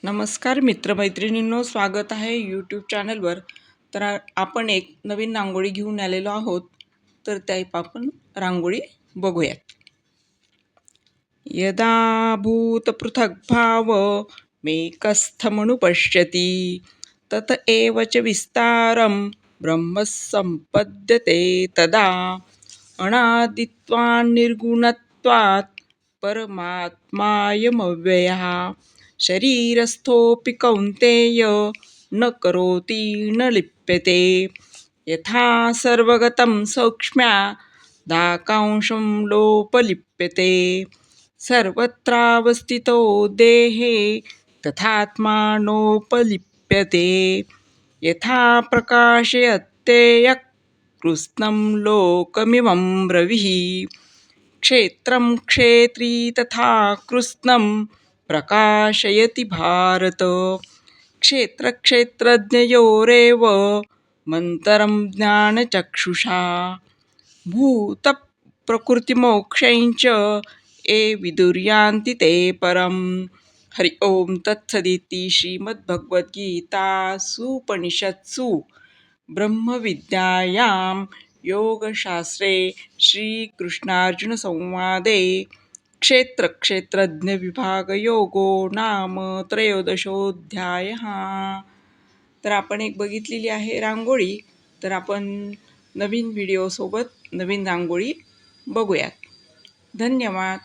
नमस्कार मित्रमैत्रिणींनो, स्वागत आहे यूट्यूब चॅनलवर. तर आपण एक नवीन रांगोळी घेऊन आलेलो आहोत. तर त्या आपण रांगोळी बघूयात. यदा भूतपृथग्भाव मेकस्थमनुपश्यति तत एव च विस्तारं ब्रह्म सम्पद्यते तदा अनादित्वान् निर्गुणत्वात् परमात्मायमव्ययः शरीरस्थोऽपि कौन्तेय न करोति न लिप्यते यथा सर्वगतं सौक्ष्म्यादाकांशं लोपलिप्यते सर्वत्रावस्थितो देहे तथात्मानोपलिप्यते यथा प्रकाशयत्येयः कृत्स्नं लोकमिमं रविः क्षेत्रं क्षेत्री तथा कृत्स्नं प्रकाशयति भारत क्षेत्रक्षेत्रज्ञयोरेव मन्तरं ज्ञानचक्षुषा भूतप्रकृतिमोक्षञ्च ये विदुर्यान्ति ते परम्. हरि ओम तत्सदिति. श्रीमद्भगवद्गीतासूपनिषत्सु ब्रह्मविद्यायां योगशास्त्रे श्रीकृष्णार्जुनसंवादे क्षेत्रक्षेत्रज्ञविभागयोगो नाम त्रयोदशोऽध्यायः. तर आपण एक बघितलेली आहे रांगोळी. तर आपण नवीन व्हिडिओसोबत नवीन रांगोळी बघूयात. धन्यवाद.